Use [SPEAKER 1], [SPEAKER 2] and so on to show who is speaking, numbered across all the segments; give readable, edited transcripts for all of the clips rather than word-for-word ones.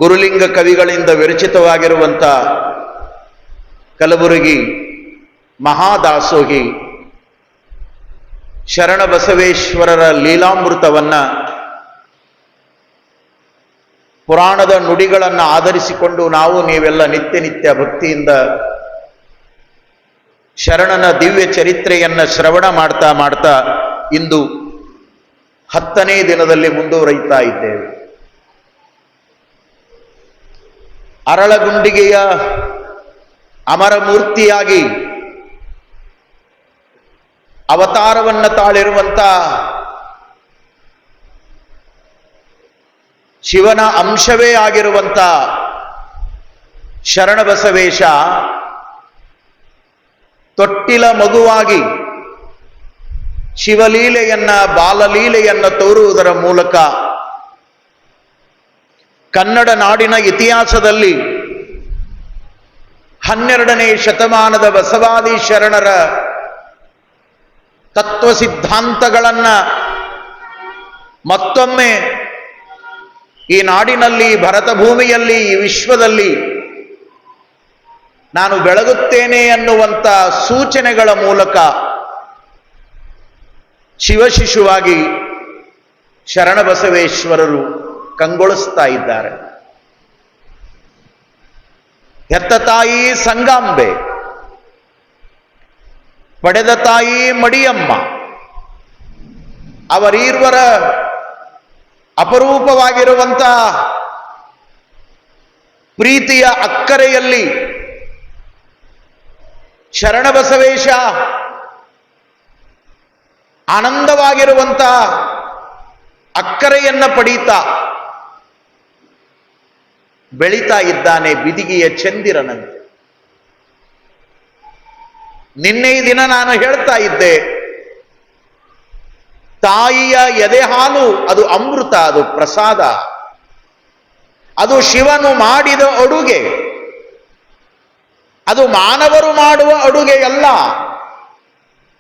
[SPEAKER 1] ಗುರುಲಿಂಗ ಕವಿಗಳಿಂದ ವಿರಚಿತವಾಗಿರುವಂಥ ಕಲಬುರಗಿ ಮಹಾದಾಸೋಹಿ ಶರಣಬಸವೇಶ್ವರರ ಲೀಲಾಮೃತವನ್ನ ಪುರಾಣದ ನುಡಿಗಳನ್ನು ಆಧರಿಸಿಕೊಂಡು ನಾವು ನೀವೆಲ್ಲ ನಿತ್ಯ ಭಕ್ತಿಯಿಂದ ಶರಣನ ದಿವ್ಯ ಚರಿತ್ರೆಯನ್ನು ಶ್ರವಣ ಮಾಡ್ತಾ ಇಂದು 10ನೇ ದಿನದಲ್ಲಿ ಮುಂದುವರಿಯುತ್ತಾ ಇದ್ದೇವೆ. ಅರಳಗುಂಡಿಗೆಯ ಅಮರಮೂರ್ತಿಯಾಗಿ ಅವತಾರವನ್ನು ತಾಳಿರುವಂಥ ಶಿವನ ಅಂಶವೇ ಆಗಿರುವಂಥ ಶರಣಬಸವೇಶ ತೊಟ್ಟಿಲ ಮಗುವಾಗಿ ಶಿವಲೀಲೆಯನ್ನ ಬಾಲಲೀಲೆಯನ್ನ ತೋರುವುದರ ಮೂಲಕ ಕನ್ನಡ ನಾಡಿನ ಇತಿಹಾಸದಲ್ಲಿ 12ನೇ ಶತಮಾನದ ಬಸವಾದಿ ಶರಣರ ತತ್ವ ಸಿದ್ಧಾಂತಗಳನ್ನ ಮತ್ತೊಮ್ಮೆ ಈ ನಾಡಿನಲ್ಲಿ, ಭರತ ಭೂಮಿಯಲ್ಲಿ, ಈ ವಿಶ್ವದಲ್ಲಿ ನಾನು ಬೆಳಗುತ್ತೇನೆ ಅನ್ನುವಂಥ ಸೂಚನೆಗಳ ಮೂಲಕ ಶಿವಶಿಶುವಾಗಿ ಶರಣಬಸವೇಶ್ವರರು ಕಂಗೊಳಿಸ್ತಾ ಇದ್ದಾರೆ. ಹೆತ್ತ ತಾಯಿ ಸಂಗಾಂಬೆ, ಪಡೆದ ತಾಯಿ ಮಡಿಯಮ್ಮ, ಅವರೀರ್ವರ ಅಪರೂಪವಾಗಿರುವಂಥ ಪ್ರೀತಿಯ ಅಕ್ಕರೆಯಲ್ಲಿ ಶರಣಬಸವೇಶ ಆನಂದವಾಗಿರುವಂಥ ಅಕ್ಕರೆಯನ್ನ ಪಡೀತಾ ಬೆಳೀತಾ ಇದ್ದಾನೆ ಬಿದಿಗೆಯ ಚಂದಿರನಂತೆ. ನಿನ್ನೆ ದಿನ ನಾನು ಹೇಳ್ತಾ ಇದ್ದೆ, ತಾಯಿಯ ಎದೆ ಹಾಲು ಅದು ಅಮೃತ, ಅದು ಪ್ರಸಾದ, ಅದು ಶಿವನು ಮಾಡಿದ ಅಡುಗೆ, ಅದು ಮಾನವರು ಮಾಡುವ ಅಡುಗೆಯಲ್ಲ,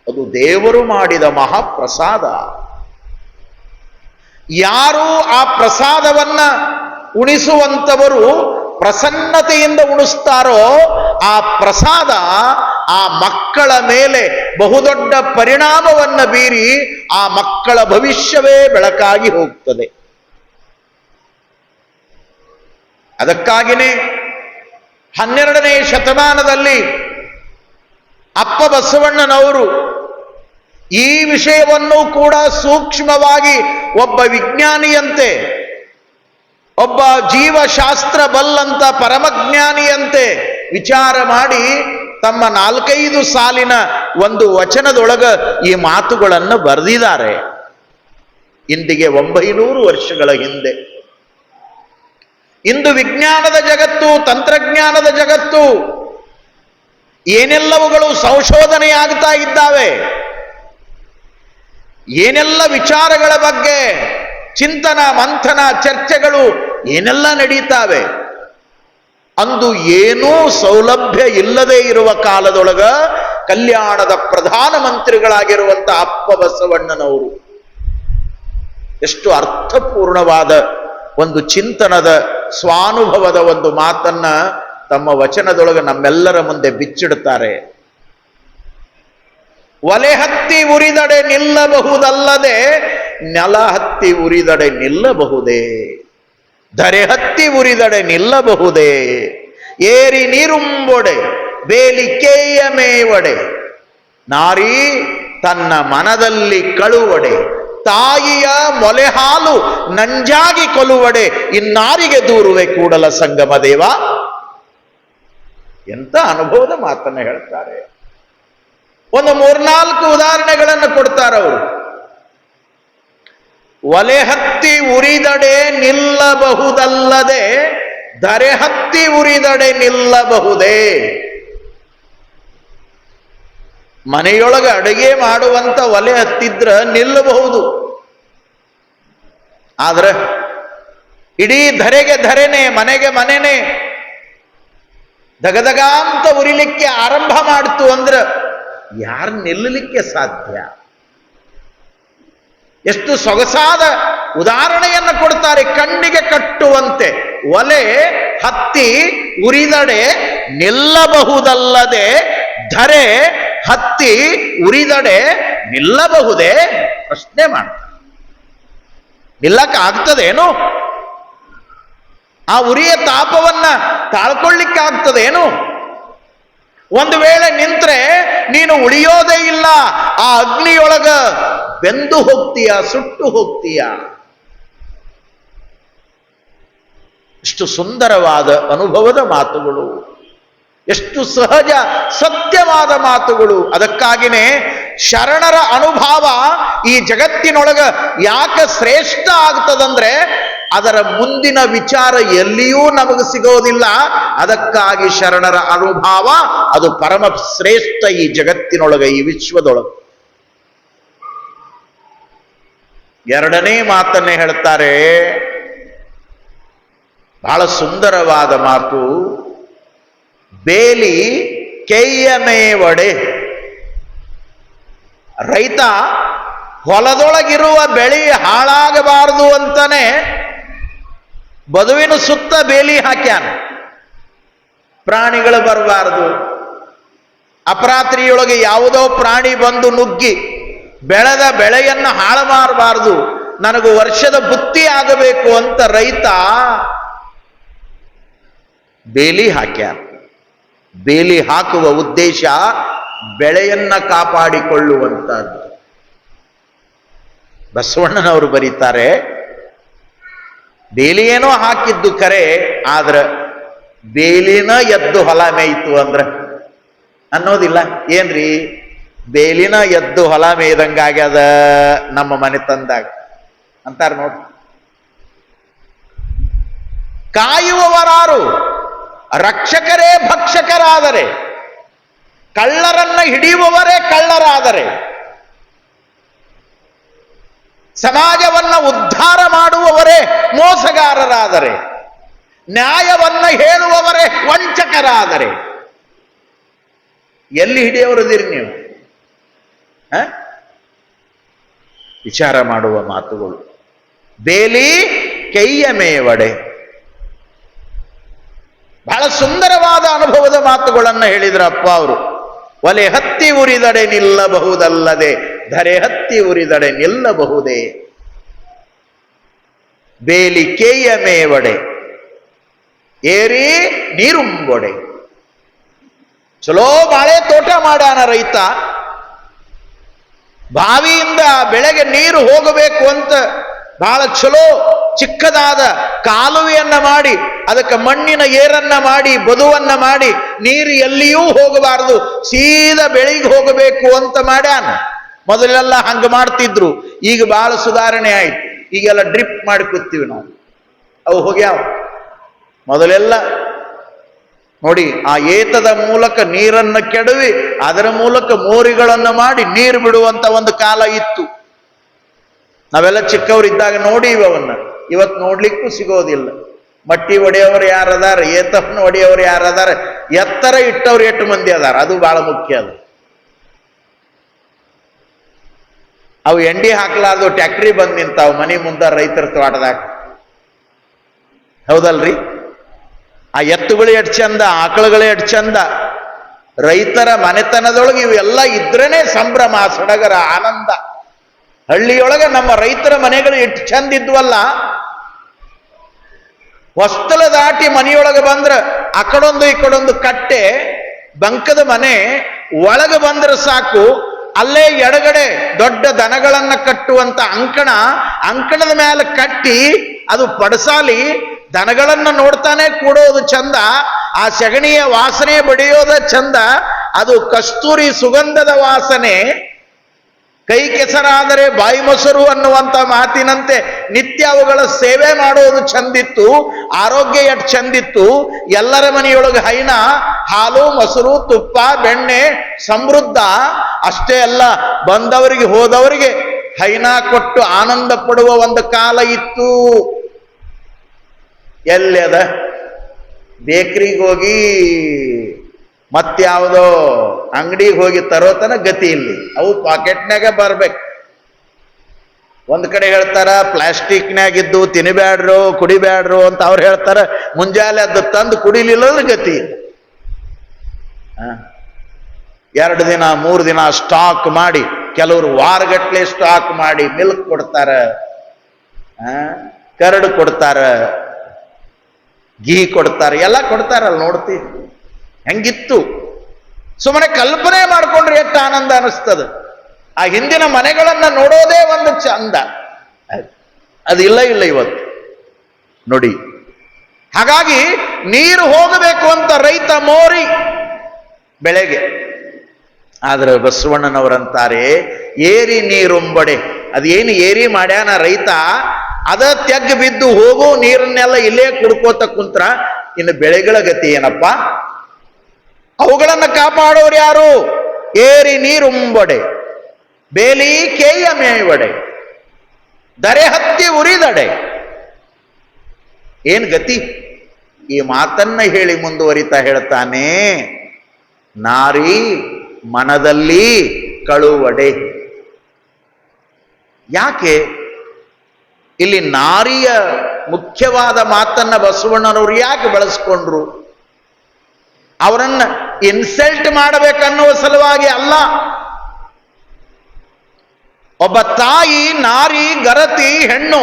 [SPEAKER 1] ಅದು ದೇವರು ಮಾಡಿದ ಮಹಾಪ್ರಸಾದ. ಯಾರು ಆ ಪ್ರಸಾದವನ್ನ ಉಣಿಸುವಂಥವರು ಪ್ರಸನ್ನತೆಯಿಂದ ಉಣಿಸ್ತಾರೋ ಆ ಪ್ರಸಾದ ಆ ಮಕ್ಕಳ ಮೇಲೆ ಬಹುದೊಡ್ಡ ಪರಿಣಾಮವನ್ನು ಬೀರಿ ಆ ಮಕ್ಕಳ ಭವಿಷ್ಯವೇ ಬೆಳಕಾಗಿ ಹೋಗ್ತದೆ. ಅದಕ್ಕಾಗಿಯೇ 12ನೇ ಶತಮಾನದಲ್ಲಿ ಅಪ್ಪ ಬಸವಣ್ಣನವರು ಈ ವಿಷಯವನ್ನು ಕೂಡ ಸೂಕ್ಷ್ಮವಾಗಿ ಒಬ್ಬ ವಿಜ್ಞಾನಿಯಂತೆ, ಒಬ್ಬ ಜೀವಶಾಸ್ತ್ರ ಬಲ್ಲಂತ ಪರಮಜ್ಞಾನಿಯಂತೆ ವಿಚಾರ ಮಾಡಿ ತಮ್ಮ 4-5 ಸಾಲಿನ ಒಂದು ವಚನದೊಳಗ ಈ ಮಾತುಗಳನ್ನು ಬರೆದಿದ್ದಾರೆ. ಇಂದಿಗೆ 900 ವರ್ಷಗಳ ಹಿಂದೆ. ಇಂದು ವಿಜ್ಞಾನದ ಜಗತ್ತು, ತಂತ್ರಜ್ಞಾನದ ಜಗತ್ತು, ಏನೆಲ್ಲವುಗಳು ಸಂಶೋಧನೆಯಾಗ್ತಾ ಇದ್ದಾವೆ, ಏನೆಲ್ಲ ವಿಚಾರಗಳ ಬಗ್ಗೆ ಚಿಂತನ ಮಂಥನ ಚರ್ಚೆಗಳು ಏನೆಲ್ಲ ನಡೀತಾವೆ. ಅಂದು ಏನೂ ಸೌಲಭ್ಯ ಇಲ್ಲದೆ ಇರುವ ಕಾಲದೊಳಗ ಕಲ್ಯಾಣದ ಪ್ರಧಾನಮಂತ್ರಿಗಳಾಗಿರುವಂಥ ಅಪ್ಪ ಬಸವಣ್ಣನವರು ಎಷ್ಟು ಅರ್ಥಪೂರ್ಣವಾದ ಒಂದು ಚಿಂತನದ ಸ್ವಾನುಭವದ ಒಂದು ಮಾತನ್ನ ತಮ್ಮ ವಚನದೊಳಗೆ ನಮ್ಮೆಲ್ಲರ ಮುಂದೆ ಬಿಚ್ಚಿಡುತ್ತಾರೆ. ಒಲೆ ಹತ್ತಿ ಉರಿದಡೆ ನಿಲ್ಲಬಹುದಲ್ಲದೆ ನೆಲ ಹತ್ತಿ ಉರಿದಡೆ ನಿಲ್ಲಬಹುದೇ, ಧರೆ ಹತ್ತಿ ಉರಿದಡೆ ನಿಲ್ಲಬಹುದೇ, ಏರಿ ನೀರುಂಬೊಡೆ ಬೇಲಿಕೆಯ ಮೇವಡೆ, ನಾರಿ ತನ್ನ ಮನದಲ್ಲಿ ಕಳುವಡೆ, ತಾಯಿಯ ಮೊಲೆ ಹಾಲು ನಂಜಾಗಿ ಕೊಲುವಡೆ, ಇನ್ನಾರಿಗೆ ದೂರುವೆ ಕೂಡಲ ಸಂಗಮ ದೇವ. ಎಂತ ಅನುಭವದ ಮಾತನ್ನ ಹೇಳ್ತಾರೆ. ಒಂದು 3-4 ಉದಾಹರಣೆಗಳನ್ನು ಕೊಡ್ತಾರವರು. ಒಲೆ ಹತ್ತಿ ಉರಿದಡೆ ನಿಲ್ಲಬಹುದಲ್ಲದೆ ಧರೆ ಹತ್ತಿ ಉರಿದಡೆ ನಿಲ್ಲಬಹುದೇ. ಮನೆಯೊಳಗೆ ಅಡುಗೆ ಮಾಡುವಂತ ಒಲೆ ಹತ್ತಿದ್ರ ನಿಲ್ಲಬಹುದು, ಆದ್ರೆ ಇಡೀ ಧರೆಗೆ ಧರೆನೆ, ಮನೆಗೆ ಮನೆನೆ ದಗದಗ ಅಂತ ಉರಿಲಿಕ್ಕೆ ಆರಂಭ ಮಾಡ್ತು ಅಂದ್ರೆ ಯಾರು ನಿಲ್ಲಲಿಕ್ಕೆ ಸಾಧ್ಯ? ಎಷ್ಟು ಸೊಗಸಾದ ಉದಾಹರಣೆಯನ್ನು ಕೊಡ್ತಾರೆ, ಕಣ್ಣಿಗೆ ಕಟ್ಟುವಂತೆ. ಒಲೆ ಹತ್ತಿ ಉರಿದಡೆ ನಿಲ್ಲಬಹುದಲ್ಲದೆ ಧರೆ ಹತ್ತಿ ಉರಿದಡೆ ನಿಲ್ಲಬಹುದೇ? ಪ್ರಶ್ನೆ ಮಾಡ್ತಾರೆ. ನಿಲ್ಲಕ್ಕೆ ಆಗ್ತದೇನು? ಆ ಉರಿಯ ತಾಪವನ್ನ ತಾಳ್ಕೊಳ್ಳಿಕ್ಕೆ ಆಗ್ತದೇನು? ಒಂದು ವೇಳೆ ನಿಂತ್ರೆ ನೀನು ಉಳಿಯೋದೇ ಇಲ್ಲ, ಆ ಅಗ್ನಿಯೊಳಗ ಬೆಂದು ಹೋಗ್ತೀಯ, ಸುಟ್ಟು ಹೋಗ್ತೀಯ. ಎಷ್ಟು ಸುಂದರವಾದ ಅನುಭವದ ಮಾತುಗಳು, ಎಷ್ಟು ಸಹಜ ಸತ್ಯವಾದ ಮಾತುಗಳು. ಅದಕ್ಕಾಗಿನೇ ಶರಣರ ಅನುಭವ ಈ ಜಗತ್ತಿನೊಳಗ ಯಾಕೆ ಶ್ರೇಷ್ಠ ಆಗ್ತದಂದ್ರೆ ಅದರ ಮುಂದಿನ ವಿಚಾರ ಎಲ್ಲಿಯೂ ನಮಗೆ ಸಿಗೋದಿಲ್ಲ. ಅದಕ್ಕಾಗಿ ಶರಣರ ಅನುಭವ ಅದು ಪರಮ ಶ್ರೇಷ್ಠ ಈ ಜಗತ್ತಿನೊಳಗ, ಈ ವಿಶ್ವದೊಳಗೆ. ಎರಡನೇ ಮಾತನ್ನೇ ಹೇಳ್ತಾರೆ, ಬಹಳ ಸುಂದರವಾದ ಮಾತು. ಬೇಲಿ ಕೆಯ್ಯಮೇವಡೆ. ರೈತ ಹೊಲದೊಳಗಿರುವ ಬೆಳೆ ಹಾಳಾಗಬಾರದು ಅಂತಾನೆ ಬದುವಿನ ಸುತ್ತ ಬೇಲಿ ಹಾಕ್ಯಾನ. ಪ್ರಾಣಿಗಳು ಬರಬಾರದು, ಅಪರಾತ್ರಿಯೊಳಗೆ ಯಾವುದೋ ಪ್ರಾಣಿ ಬಂದು ನುಗ್ಗಿ ಬೆಳೆದ ಬೆಳೆಯನ್ನ ಹಾಳು ಮಾಡಬಾರದು, ನನಗೂ ವರ್ಷದ ಬುತ್ತಿ ಆಗಬೇಕು ಅಂತ ರೈತ ಬೇಲಿ ಹಾಕ್ಯಾನ. ಬೇಲಿ ಹಾಕುವ ಉದ್ದೇಶ ಬೆಳೆಯನ್ನ ಕಾಪಾಡಿಕೊಳ್ಳುವಂತಹದ್ದು. ಬಸವಣ್ಣನವರು ಬರೀತಾರೆ, ಬೇಲಿಯೇನೋ ಹಾಕಿದ್ದು ಕರೆ, ಆದ್ರ ಬೇಲಿನ ಎದ್ದು ಹೊಲ ಮೇಯ್ತು ಅಂದ್ರ ಅನ್ನೋದಿಲ್ಲ. ಏನ್ರಿ, ಬೇಲಿನ ಎದ್ದು ಹೊಲ ಮೇಯ್ದಂಗಾಗ್ಯದ ನಮ್ಮ ಮನೆ ತಂದಾಗ ಅಂತಾರ ನೋಡಿ. ಕಾಯುವವರಾರು ರಕ್ಷಕರೇ ಭಕ್ಷಕರಾದರೆ, ಕಳ್ಳರನ್ನ ಹಿಡಿಯುವವರೇ ಕಳ್ಳರಾದರೆ, ಸಮಾಜವನ್ನ ಉದ್ಧಾರ ಮಾಡುವವರೇ ಮೋಸಗಾರರಾದರೆ, ನ್ಯಾಯವನ್ನ ಹೇಳುವವರೇ ವಂಚಕರಾದರೆ, ಎಲ್ಲಿ ಹಿಡಿಯೋರದಿರಿ ನೀವು? ವಿಚಾರ ಮಾಡುವ ಮಾತುಗಳು. ಬೇಲಿ ಕೆಯ್ಯ ಮೇವಡೆ. ಬಹಳ ಸುಂದರವಾದ ಅನುಭವದ ಮಾತುಗಳನ್ನ ಹೇಳಿದ್ರಪ್ಪ ಅವರು. ಒಲೆ ಹತ್ತಿ ಉರಿದಡೆ ನಿಲ್ಲಬಹುದಲ್ಲದೆ ಧರೆ ಹತ್ತಿ ಉರಿದಡೆ ನಿಲ್ಲಬಹುದೇ? ಬೇಲಿ ಕೇಯ ಮೇವಡೆ ಏರಿ ನೀರುಂಬೊಡೆ. ಚಲೋ ಬಾಳೆ ತೋಟ ಮಾಡ್ಯಾನ ರೈತ. ಬಾವಿಯಿಂದ ಬೆಳೆಗೆ ನೀರು ಹೋಗಬೇಕು ಅಂತ ಬಹಳ ಚಲೋ ಚಿಕ್ಕದಾದ ಕಾಲುವೆಯನ್ನ ಮಾಡಿ, ಅದಕ್ಕೆ ಮಣ್ಣಿನ ಏರನ್ನ ಮಾಡಿ, ಬದುವನ್ನ ಮಾಡಿ, ನೀರು ಎಲ್ಲಿಯೂ ಹೋಗಬಾರದು, ಸೀದಾ ಬೆಳೆಗೆ ಹೋಗಬೇಕು ಅಂತ ಮಾಡ್ಯಾನ. ಮೊದಲೆಲ್ಲ ಹಂಗ ಮಾಡ್ತಿದ್ರು, ಈಗ ಬಹಳ ಸುಧಾರಣೆ ಆಯ್ತು. ಈಗೆಲ್ಲ ಡ್ರಿಪ್ ಮಾಡಿ ಕೂತೀವಿ ನಾವು. ಅವು ಹೋಗ್ಯಾವ. ಮೊದಲೆಲ್ಲ ನೋಡಿ, ಆ ಏತದ ಮೂಲಕ ನೀರನ್ನ ಕೆಡವಿ ಅದರ ಮೂಲಕ ಮೋರಿಗಳನ್ನ ಮಾಡಿ ನೀರು ಬಿಡುವಂತ ಒಂದು ಕಾಲ ಇತ್ತು. ನಾವೆಲ್ಲ ಚಿಕ್ಕವರಿದ್ದಾಗ ನೋಡಿವಿ ಅವನ್ನ. ಇವತ್ತು ನೋಡ್ಲಿಕ್ಕೂ ಸಿಗೋದಿಲ್ಲ. ಮಟ್ಟಿ ಒಡೆಯವರು ಯಾರದಾರ, ಏತಪ್ಪನ ಒಡೆಯವರು ಯಾರದಾರ, ಎತ್ತರ ಇಟ್ಟವ್ರು ಎಷ್ಟು ಮಂದಿ ಅದಾರ, ಅದು ಬಹಳ ಮುಖ್ಯ. ಅದು ಅವು ಎಂಡಿ ಹಾಕ್ಲಾರ್ದು ಟ್ಯಾಕ್ಟ್ರಿ ಬಂದ್ ನಿಂತಾವ್ ಮನಿ ಮುಂದ ರೈತರ ತೋಟದಾಗ. ಹೌದಲ್ರಿ? ಆ ಎತ್ತುಗಳು ಎಟ್ ಚಂದ, ಆಕಳುಗಳು ಎಟ್ ಚಂದ. ರೈತರ ಮನೆತನದೊಳಗೆ ಇವೆಲ್ಲ ಇದ್ರೇನೆ ಸಂಭ್ರಮ, ಸಡಗರ, ಆನಂದ. ಹಳ್ಳಿಯೊಳಗೆ ನಮ್ಮ ರೈತರ ಮನೆಗಳು ಎಷ್ಟು ಚಂದ ಇದ್ವಲ್ಲ. ಹೊಸ್ತಲ ದಾಟಿ ಮನೆಯೊಳಗೆ ಬಂದ್ರ ಆ ಕಡೊಂದು ಈ ಕಡೊಂದು ಕಟ್ಟೆ, ಬಂಕದ ಮನೆ ಒಳಗೆ ಬಂದ್ರೆ ಸಾಕು, ಅಲ್ಲೇ ಎಡಗಡೆ ದೊಡ್ಡ ದನಗಳನ್ನ ಕಟ್ಟುವಂತ ಅಂಕಣದ ಮೇಲೆ ಕಟ್ಟಿ ಅದು ಪಡಸಾಲಿ ದನಗಳನ್ನ ನೋಡ್ತಾನೆ ಕೂಡೋದು ಚಂದ. ಆ ಸಗಣಿಯ ವಾಸನೆ ಬಡಿಯೋದ ಚಂದ. ಅದು ಕಸ್ತೂರಿ ಸುಗಂಧದ ವಾಸನೆ. ಕೈ ಕೆಸರಾದರೆ ಬಾಯಿ ಮೊಸರು ಅನ್ನುವಂತ ಮಾತಿನಂತೆ ನಿತ್ಯ ಅವುಗಳ ಸೇವೆ ಮಾಡೋದು ಚಂದಿತ್ತು. ಆರೋಗ್ಯ ಎಷ್ಟು ಚಂದಿತ್ತು. ಎಲ್ಲರ ಮನೆಯೊಳಗೆ ಹೈನ, ಹಾಲು, ಮೊಸರು, ತುಪ್ಪ, ಬೆಣ್ಣೆ ಸಮೃದ್ಧ. ಅಷ್ಟೇ ಅಲ್ಲ, ಬಂದವರಿಗೆ ಹೋದವರಿಗೆ ಹೈನ ಕೊಟ್ಟು ಆನಂದ ಪಡುವ ಒಂದು ಕಾಲ ಇತ್ತು. ಎಲ್ಲದ ಬೇಕ್ರಿಗೆ ಹೋಗಿ ಮತ್ಯಾವುದೋ ಅಂಗಡಿಗೆ ಹೋಗಿ ತರೋತನ ಗತಿ ಇಲ್ಲಿ. ಅವು ಪಾಕೆಟ್ನಾಗ ಬರ್ಬೇಕು. ಒಂದ್ ಕಡೆ ಹೇಳ್ತಾರ ಪ್ಲಾಸ್ಟಿಕ್ನಾಗಿದ್ದು ತಿನ್ನಬ್ಯಾಡ್ರು ಕುಡಿಬ್ಯಾಡ್ರು ಅಂತ ಅವ್ರು ಹೇಳ್ತಾರ, ಮುಂಜಾನೆ ಅದು ತಂದು ಕುಡಿಲಿಲ್ಲ ಗತಿ. 2 ದಿನ 3 ದಿನ ಸ್ಟಾಕ್ ಮಾಡಿ, ಕೆಲವರು ವಾರಗಟ್ಲೆ ಸ್ಟಾಕ್ ಮಾಡಿ ಮಿಲ್ಕ್ ಕೊಡ್ತಾರ, ಕರಡು ಕೊಡ್ತಾರ, ಘೀ ಕೊಡ್ತಾರ, ಎಲ್ಲ ಕೊಡ್ತಾರಲ್ಲ. ನೋಡ್ತೀವಿ ಹೆಂಗಿತ್ತು. ಸುಮ್ಮನೆ ಕಲ್ಪನೆ ಮಾಡ್ಕೊಂಡ್ರೆ ಎಷ್ಟು ಆನಂದ ಅನಿಸ್ತದ. ಆ ಹಿಂದಿನ ಮನೆಗಳನ್ನ ನೋಡೋದೇ ಒಂದು ಚಂದ. ಅದು ಇಲ್ಲ ಇವತ್ತು ನೋಡಿ. ಹಾಗಾಗಿ ನೀರು ಹೋಗಬೇಕು ಅಂತ ರೈತ ಮೋರಿ ಬೆಳೆಗೆ. ಆದ್ರೆ ಬಸವಣ್ಣನವರಂತಾರೆ ಏರಿ ನೀರುಂಬಡೆ. ಅದೇನು ಏರಿ ಮಾಡ್ಯಾನ ರೈತ, ಅದ ತೆಗ್ಗು ಬಿದ್ದು ಹೋಗೋ ನೀರನ್ನೆಲ್ಲ ಇಲ್ಲೇ ಕುಡ್ಕೋತ ಕುಂತ್ರ ಇನ್ನು ಬೆಳೆಗಳ ಗತಿ ಏನಪ್ಪ? ಅವುಗಳನ್ನ ಕಾಪಾಡೋರು ಯಾರು? ಏರಿ ನೀರುಂಬಡೆ ಬೇಲಿ ಕೇಯ ಮೇವಡೆ ದರೆ ಹತ್ತಿ ಉರಿದಡೆ. ಏನ್ ಗತಿ? ಈ ಮಾತನ್ನ ಹೇಳಿ ಮುಂದುವರಿತಾ ಹೇಳ್ತಾನೆ, ನಾರಿ ಮನದಲ್ಲಿ ಕಳುವಡೆ. ಯಾಕೆ ಇಲ್ಲಿ ನಾರಿಯ ಮುಖ್ಯವಾದ ಮಾತನ್ನ ಬಸವಣ್ಣನವರು ಯಾಕೆ ಬಳಸ್ಕೊಂಡ್ರು? ಅವರನ್ನ ಇನ್ಸಲ್ಟ್ ಮಾಡಬೇಕನ್ನುವ ಸಲುವಾಗಿ ಅಲ್ಲ. ಒಬ್ಬ ತಾಯಿ, ನಾರಿ, ಗರತಿ, ಹೆಣ್ಣು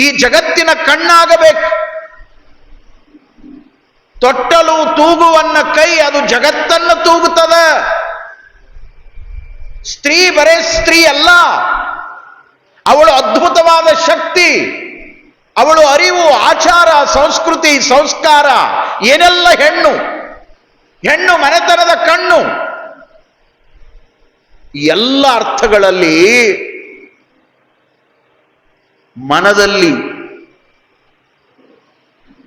[SPEAKER 1] ಈ ಜಗತ್ತಿನ ಕಣ್ಣಾಗಬೇಕು. ತೊಟ್ಟಲು ತೂಗುವನ್ನ ಕೈ ಅದು ಜಗತ್ತನ್ನು ತೂಗುತ್ತದೆ. ಸ್ತ್ರೀ ಬರೇ ಸ್ತ್ರೀ ಅಲ್ಲ, ಅವಳು ಅದ್ಭುತವಾದ ಶಕ್ತಿ. ಅವಳು ಅರಿವು, ಆಚಾರ, ಸಂಸ್ಕೃತಿ, ಸಂಸ್ಕಾರ ಏನೆಲ್ಲ ಹೆಣ್ಣು. ಹೆಣ್ಣು ಮನೆತನದ ಕಣ್ಣು. ಎಲ್ಲ ಅರ್ಥಗಳಲ್ಲಿ ಮನದಲ್ಲಿ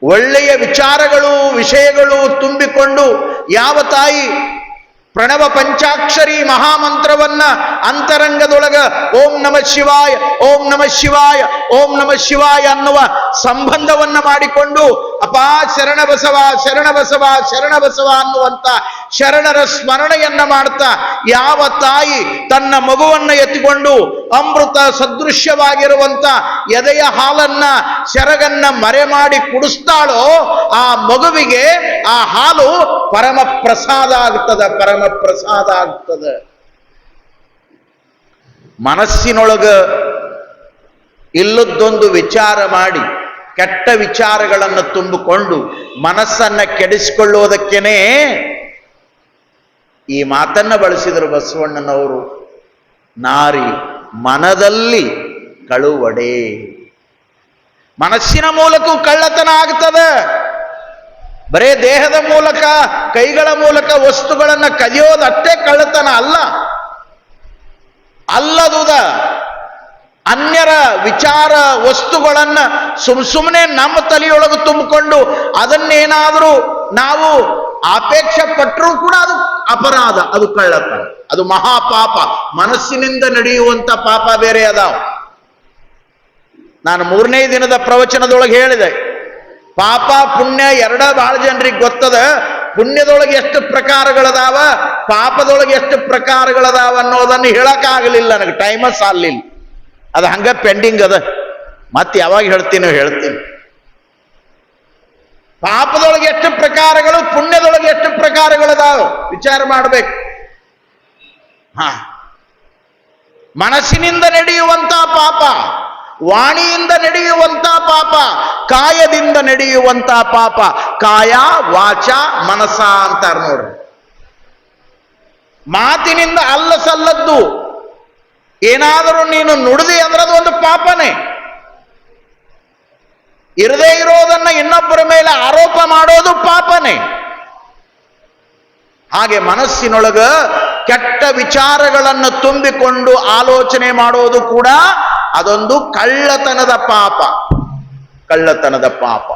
[SPEAKER 1] ಒಳ್ಳೆಯ ವಿಚಾರಗಳು, ವಿಷಯಗಳು ತುಂಬಿಕೊಂಡು ಯಾವ ತಾಯಿ ಪ್ರಣವ ಪಂಚಾಕ್ಷರಿ ಮಹಾಮಂತ್ರವನ್ನ ಅಂತರಂಗದೊಳಗ ಓಂ ನಮಃ ಶಿವಾಯ, ಓಂ ನಮಃ ಶಿವಾಯ, ಓಂ ನಮಃ ಶಿವಾಯ ಅನ್ನುವ ಸಂಬಂಧವನ್ನ ಮಾಡಿಕೊಂಡು ಅಪಾ ಶರಣ ಬಸವ, ಶರಣ ಬಸವ, ಶರಣ ಬಸವ ಅನ್ನುವಂತ ಶರಣರ ಸ್ಮರಣೆಯನ್ನ ಮಾಡ್ತಾ ಯಾವ ತಾಯಿ ತನ್ನ ಮಗುವನ್ನ ಎತ್ತಿಕೊಂಡು ಅಮೃತ ಸದೃಶ್ಯವಾಗಿರುವಂತ ಎದೆಯ ಹಾಲನ್ನ ಶರಗನ್ನ ಮರೆ ಮಾಡಿ ಕುಡಿಸ್ತಾಳೋ ಆ ಮಗುವಿಗೆ ಆ ಹಾಲು ಪರಮ ಪ್ರಸಾದ ಆಗ್ತದ, ಪರಮ ಪ್ರಸಾದ ಆಗ್ತದೆ. ಮನಸ್ಸಿನೊಳಗ ಇಲ್ಲದ್ದೊಂದು ವಿಚಾರ ಮಾಡಿ ಕೆಟ್ಟ ವಿಚಾರಗಳನ್ನು ತುಂಬಿಕೊಂಡು ಮನಸ್ಸನ್ನ ಕೆಡಿಸಿಕೊಳ್ಳುವುದಕ್ಕೇನೆ ಈ ಮಾತನ್ನ ಬಳಸಿದರು ಬಸವಣ್ಣನವರು. ನಾರಿ ಮನದಲ್ಲಿ ಕಳುವಡೆ. ಮನಸ್ಸಿನ ಮೂಲಕವೂ ಕಳ್ಳತನ ಆಗ್ತದೆ. ಬರೇ ದೇಹದ ಮೂಲಕ, ಕೈಗಳ ಮೂಲಕ ವಸ್ತುಗಳನ್ನ ಕದಿಯೋದಷ್ಟೇ ಕಳ್ಳತನ ಅಲ್ಲ. ಅಲ್ಲದುದ ಅನ್ಯರ ವಿಚಾರ ವಸ್ತುಗಳನ್ನ ಸುಮ್ಮನೆ ನಮ್ಮ ತಲೆಯೊಳಗೆ ತುಂಬಿಕೊಂಡು ಅದನ್ನೇನಾದರೂ ನಾವು ಅಪೇಕ್ಷೆ ಪಟ್ಟರೂ ಕೂಡ ಅದು ಅಪರಾಧ, ಅದು ಕಳ್ಳತನ, ಅದು ಮಹಾಪಾಪ. ಮನಸ್ಸಿನಿಂದ ನಡೆಯುವಂತ ಪಾಪ ಬೇರೆ ಅದಾವ. ನಾನು 3ನೇ ದಿನದ ಪ್ರವಚನದೊಳಗೆ ಹೇಳಿದೆ, ಪಾಪ ಪುಣ್ಯ ಎರಡ ಬಹಳ ಜನರಿಗೆ ಗೊತ್ತದ. ಪುಣ್ಯದೊಳಗೆ ಎಷ್ಟು ಪ್ರಕಾರಗಳದಾವ, ಪಾಪದೊಳಗೆ ಎಷ್ಟು ಪ್ರಕಾರಗಳದಾವ ಅನ್ನೋದನ್ನು ಹೇಳಕ್ಕಾಗಲಿಲ್ಲ, ನನಗೆ ಟೈಮ ಸಾಲಿಲ್ಲ. ಅದು ಹಂಗ ಪೆಂಡಿಂಗ್ ಅದ, ಮತ್ತೆ ಯಾವಾಗ ಹೇಳ್ತೀನಿ. ಪಾಪದೊಳಗೆ ಎಷ್ಟು ಪ್ರಕಾರಗಳು, ಪುಣ್ಯದೊಳಗೆ ಎಷ್ಟು ಪ್ರಕಾರಗಳದಾವ ವಿಚಾರ ಮಾಡಬೇಕು. ಮನಸ್ಸಿನಿಂದ ನಡೆಯುವಂತ ಪಾಪ, ವಾಣಿಯಿಂದ ನಡೆಯುವಂತ ಪಾಪ, ಕಾಯದಿಂದ ನಡೆಯುವಂತ ಪಾಪ. ಕಾಯ ವಾಚ ಮನಸ ಅಂತಾರ ನೋಡ್ರಿ. ಮಾತಿನಿಂದ ಅಲ್ಲ ಸಲ್ಲದ್ದು ಏನಾದರೂ ನೀನು ನುಡಿದಿ ಅಂದ್ರೆ ಅದು ಒಂದು ಪಾಪನೇ. ಇರದೇ ಇರೋದನ್ನ ಇನ್ನೊಬ್ಬರ ಮೇಲೆ ಆರೋಪ ಮಾಡೋದು ಪಾಪನೇ. ಹಾಗೆ ಮನಸ್ಸಿನೊಳಗ ಕೆಟ್ಟ ವಿಚಾರಗಳನ್ನು ತುಂಬಿಕೊಂಡು ಆಲೋಚನೆ ಮಾಡೋದು ಕೂಡ ಅದೊಂದು ಕಳ್ಳತನದ ಪಾಪ, ಕಳ್ಳತನದ ಪಾಪ.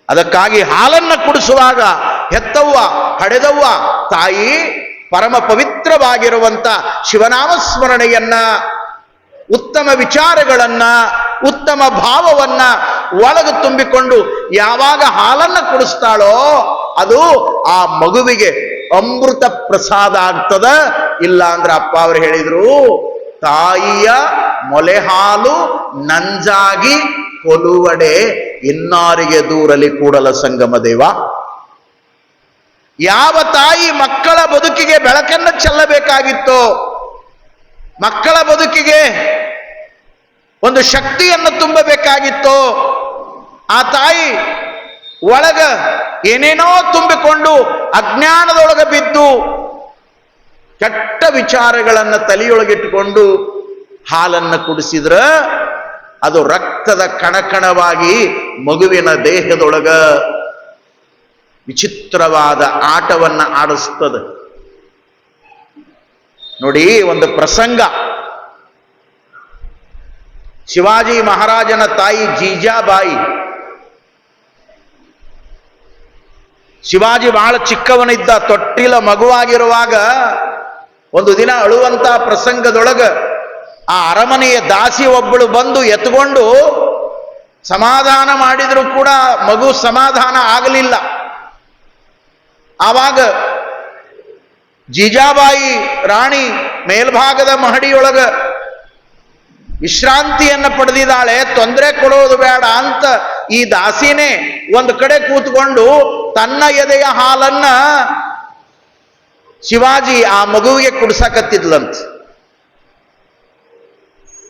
[SPEAKER 1] ಅದಕ್ಕಾಗಿ ಹಾಲನ್ನ ಕುಡಿಸುವಾಗ ಹೆತ್ತವ್ವ, ಹಡೆದವ್ವ ತಾಯಿ ಪರಮ ಪವಿತ್ರವಾಗಿರುವಂತ ಶಿವನಾಮ ಸ್ಮರಣೆಯನ್ನ, ಉತ್ತಮ ವಿಚಾರಗಳನ್ನ, ಉತ್ತಮ ಭಾವವನ್ನ ಒಳಗೆ ತುಂಬಿಕೊಂಡು ಯಾವಾಗ ಹಾಲನ್ನ ಕುಡಿಸ್ತಾಳೋ ಅದು ಆ ಮಗುವಿಗೆ ಅಮೃತ ಪ್ರಸಾದ ಆಗ್ತದ. ಇಲ್ಲ ಅಂದ್ರೆ ಅಪ್ಪ ಅವರು ಹೇಳಿದ್ರು, ತಾಯಿಯ ಮೊಲೆ ಹಾಲು ನಂಜಾಗಿ ಕೊಲುವಡೆ ಇನ್ನಾರಿಗೆ ದೂರಲಿ ಕೂಡಲ ಸಂಗಮ ದೇವ. ಯಾವ ತಾಯಿ ಮಕ್ಕಳ ಬದುಕಿಗೆ ಬೆಳಕನ್ನು ಚೆಲ್ಲಬೇಕಾಗಿತ್ತೋ, ಮಕ್ಕಳ ಬದುಕಿಗೆ ಒಂದು ಶಕ್ತಿಯನ್ನು ತುಂಬಬೇಕಾಗಿತ್ತೋ, ಆ ತಾಯಿ ಒಳಗ ಏನೇನೋ ತುಂಬಿಕೊಂಡು ಅಜ್ಞಾನದೊಳಗೆ ಬಿದ್ದು ಕೆಟ್ಟ ವಿಚಾರಗಳನ್ನು ತಲೆಯೊಳಗಿಟ್ಟುಕೊಂಡು ಹಾಲನ್ನು ಕುಡಿಸಿದ್ರ ಅದು ರಕ್ತದ ಕಣಕಣವಾಗಿ ಮಗುವಿನ ದೇಹದೊಳಗ ವಿಚಿತ್ರವಾದ ಆಟವನ್ನ ಆಡಿಸ್ತದೆ. ನೋಡಿ, ಒಂದು ಪ್ರಸಂಗ. ಶಿವಾಜಿ ಮಹಾರಾಜನ ತಾಯಿ ಜೀಜಾಬಾಯಿ. ಶಿವಾಜಿ ಬಹಳ ಚಿಕ್ಕವನಿದ್ದ, ತೊಟ್ಟಿಲ ಮಗುವಾಗಿರುವಾಗ ಒಂದು ದಿನ ಅಳುವಂತ ಪ್ರಸಂಗದೊಳಗ ಆ ಅರಮನೆಯ ದಾಸಿ ಒಬ್ಬಳು ಬಂದು ಎತ್ಕೊಂಡು ಸಮಾಧಾನ ಮಾಡಿದ್ರು ಕೂಡ ಮಗು ಸಮಾಧಾನ ಆಗಲಿಲ್ಲ. ಆವಾಗ ಜೀಜಾಬಾಯಿ ರಾಣಿ ಮೇಲ್ಭಾಗದ ಮಹಡಿಯೊಳಗ ವಿಶ್ರಾಂತಿಯನ್ನು ಪಡೆದಿದ್ದಾಳೆ. ತೊಂದರೆ ಕೊಡೋದು ಬೇಡ ಅಂತ ಈ ದಾಸಿನೇ ಒಂದು ಕಡೆ ಕೂತ್ಕೊಂಡು ತನ್ನ ಎದೆಯ ಹಾಲನ್ನ ಶಿವಾಜಿ ಆ ಮಗುವಿಗೆ ಕುಡಿಸಕತ್ತಿದ್ಲಂತ.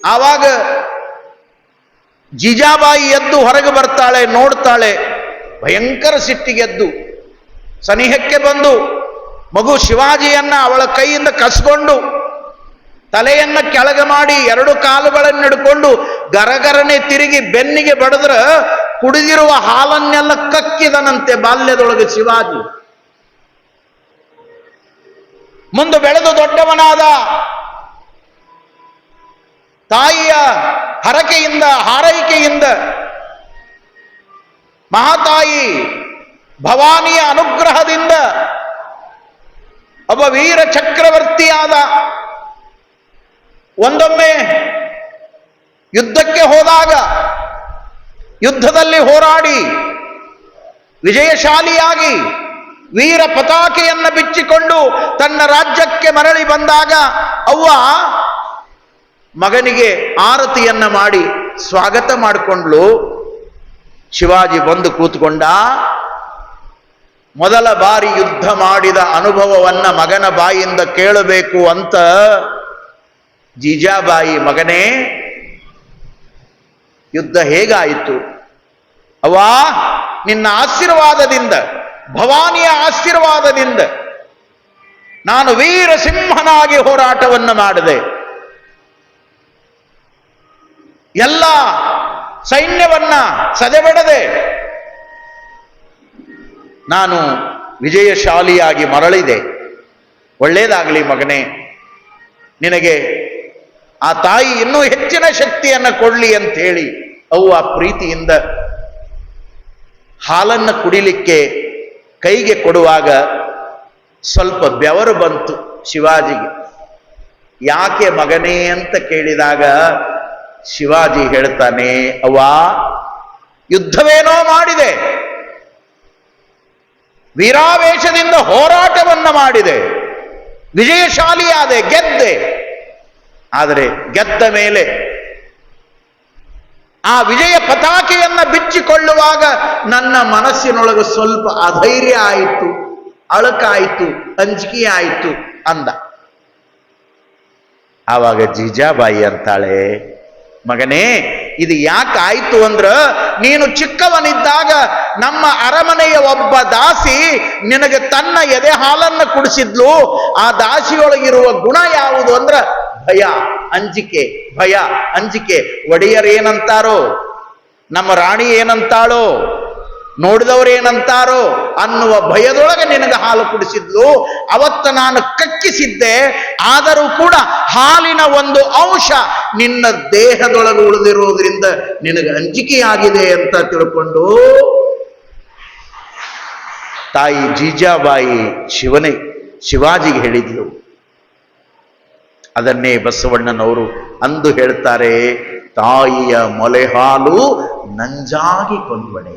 [SPEAKER 1] ಆವಾಗ ಜೀಜಾಬಾಯಿ ಎದ್ದು ಹೊರಗೆ ಬರ್ತಾಳೆ, ನೋಡ್ತಾಳೆ, ಭಯಂಕರ ಸಿಟ್ಟಿಗೆದ್ದು ಸನಿಹಕ್ಕೆ ಬಂದು ಮಗು ಶಿವಾಜಿಯನ್ನ ಅವಳ ಕೈಯಿಂದ ಕಸ್ಕೊಂಡು ತಲೆಯನ್ನ ಕೆಳಗೆ ಮಾಡಿ ಎರಡು ಕಾಲುಗಳನ್ನು ಹಿಡ್ಕೊಂಡು ಗರಗರನೆ ತಿರುಗಿ ಬೆನ್ನಿಗೆ ಬಡಿದ್ರ ಕುಡಿದಿರುವ ಹಾಲನ್ನೆಲ್ಲ ಕಕ್ಕಿದನಂತೆ ಬಾಲ್ಯದೊಳಗೆ ಶಿವಾಜಿ. ಮುಂದೆ ಬೆಳೆದು ದೊಡ್ಡವನಾದ, ತಾಯಿಯ ಹರಕೆಯಿಂದ ಹಾರೈಕೆಯಿಂದ ಮಹಾತಾಯಿ ಭವಾನಿಯ ಅನುಗ್ರಹದಿಂದ ಒಬ್ಬ ವೀರ ಚಕ್ರವರ್ತಿಯಾದ. ಒಂದೊಮ್ಮೆ ಯುದ್ಧಕ್ಕೆ ಹೋದಾಗ ಯುದ್ಧದಲ್ಲಿ ಹೋರಾಡಿ ವಿಜಯಶಾಲಿಯಾಗಿ ವೀರ ಪತಾಕೆಯನ್ನು ಬಿಚ್ಚಿಕೊಂಡು ತನ್ನ ರಾಜ್ಯಕ್ಕೆ ಮರಳಿ ಬಂದಾಗ ಅವ್ವ ಮಗನಿಗೆ ಆರತಿಯನ್ನ ಮಾಡಿ ಸ್ವಾಗತ ಮಾಡಿಕೊಂಡ್ಲು. ಶಿವಾಜಿ ಬಂದು ಕೂತ್ಕೊಂಡ. ಮೊದಲ ಬಾರಿ ಯುದ್ಧ ಮಾಡಿದ ಅನುಭವವನ್ನ ಮಗನ ಬಾಯಿಯಿಂದ ಕೇಳಬೇಕು ಅಂತ ಜೀಜಾಬಾಯಿ, ಮಗನೇ ಯುದ್ಧ ಹೇಗಾಯಿತು? ಅವ್ವಾ, ನಿನ್ನ ಆಶೀರ್ವಾದದಿಂದ, ಭವಾನಿಯ ಆಶೀರ್ವಾದದಿಂದ ನಾನು ವೀರ ಸಿಂಹನಾಗಿ ಹೋರಾಟವನ್ನು ಮಾಡಿದೆ. ಎಲ್ಲ ಸೈನ್ಯವನ್ನ ಸದೆಬಡದೆ ನಾನು ವಿಜಯಶಾಲಿಯಾಗಿ ಮರಳಿದೆ. ಒಳ್ಳೇದಾಗಲಿ ಮಗನೇ, ನಿನಗೆ ಆ ತಾಯಿ ಇನ್ನೂ ಹೆಚ್ಚಿನ ಶಕ್ತಿಯನ್ನು ಕೊಡ್ಲಿ ಅಂತ ಹೇಳಿ ಅವ್ವ ಪ್ರೀತಿಯಿಂದ ಹಾಲನ್ನು ಕುಡಿಲಿಕ್ಕೆ ಕೈಗೆ ಕೊಡುವಾಗ ಸ್ವಲ್ಪ ಬೆವರು ಬಂತು ಶಿವಾಜಿಗೆ. ಯಾಕೆ ಮಗನೇ ಅಂತ ಕೇಳಿದಾಗ ಶಿವಾಜಿ ಹೇಳ್ತಾನೆ, ಅವ್ವ, ಯುದ್ಧವೇನೋ ಮಾಡಿದೆ, ವೀರಾವೇಶದಿಂದ ಹೋರಾಟವನ್ನ ಮಾಡಿದೆ, ವಿಜಯಶಾಲಿಯಾದೆ, ಗೆದ್ದೆ. ಆದರೆ ಗೆದ್ದ ಮೇಲೆ ಆ ವಿಜಯ ಪತಾಕೆಯನ್ನ ಬಿಚ್ಚಿಕೊಳ್ಳುವಾಗ ನನ್ನ ಮನಸ್ಸಿನೊಳಗೆ ಸ್ವಲ್ಪ ಅಧೈರ್ಯ ಆಯಿತು, ಅಳಕಾಯಿತು, ಅಂಜಿಕೆ ಆಯಿತು ಅಂದ. ಆವಾಗ ಜೀಜಾಬಾಯಿ ಅಂತಾಳೆ, ಮಗನೇ, ಇದು ಯಾಕಾಯ್ತು ಅಂದ್ರ ನೀನು ಚಿಕ್ಕವನಿದ್ದಾಗ ನಮ್ಮ ಅರಮನೆಯ ಒಬ್ಬ ದಾಸಿ ನಿನಗೆ ತನ್ನ ಎದೆ ಹಾಲನ್ನು ಕುಡಿಸಿದ್ಲು. ಆ ದಾಸಿಯೊಳಗಿರುವ ಗುಣ ಯಾವುದು ಅಂದ್ರ ಭಯ, ಅಂಜಿಕೆ, ಭಯ, ಅಂಜಿಕೆ. ಒಡೆಯರೇನಂತಾರೋ, ನಮ್ಮ ರಾಣಿ ಏನಂತಾಳೋ, ನೋಡಿದವರೇನಂತಾರೋ ಅನ್ನುವ ಭಯದೊಳಗೆ ನಿನಗೆ ಹಾಲು ಕುಡಿಸಿದ್ಲು. ಅವತ್ತ ನಾನು ಕಕ್ಕಿಸಿದ್ದೆ, ಆದರೂ ಕೂಡ ಹಾಲಿನ ಒಂದು ಅಂಶ ನಿನ್ನ ದೇಹದೊಳಗೆ ಉಳಿದಿರೋದ್ರಿಂದ ನಿನಗೆ ಅಂಜಿಕೆಯಾಗಿದೆ ಅಂತ ತಿಳ್ಕೊಂಡು ತಾಯಿ ಜೀಜಾಬಾಯಿ ಶಿವಾಜಿಗೆ ಹೇಳಿದ್ಲು. ಅದನ್ನೇ ಬಸವಣ್ಣನವರು ಅಂದು ಹೇಳ್ತಾರೆ, ತಾಯಿಯ ಮೊಲೆ ಹಾಲು ನಂಜಾಗಿ ಕೊಲ್ವಡೆ.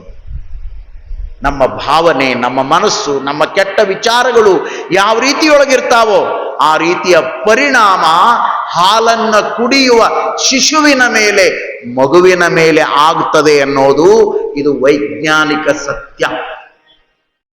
[SPEAKER 1] ನಮ್ಮ ಭಾವನೆ, ನಮ್ಮ ಮನಸ್ಸು, ನಮ್ಮ ಕೆಟ್ಟ ವಿಚಾರಗಳು ಯಾವ ರೀತಿಯೊಳಗಿರ್ತಾವೋ ಆ ರೀತಿಯ ಪರಿಣಾಮ ಹಾಲನ್ನ ಕುಡಿಯುವ ಶಿಶುವಿನ ಮೇಲೆ, ಮಗುವಿನ ಮೇಲೆ ಆಗ್ತದೆ ಅನ್ನೋದು ಇದು ವೈಜ್ಞಾನಿಕ ಸತ್ಯ.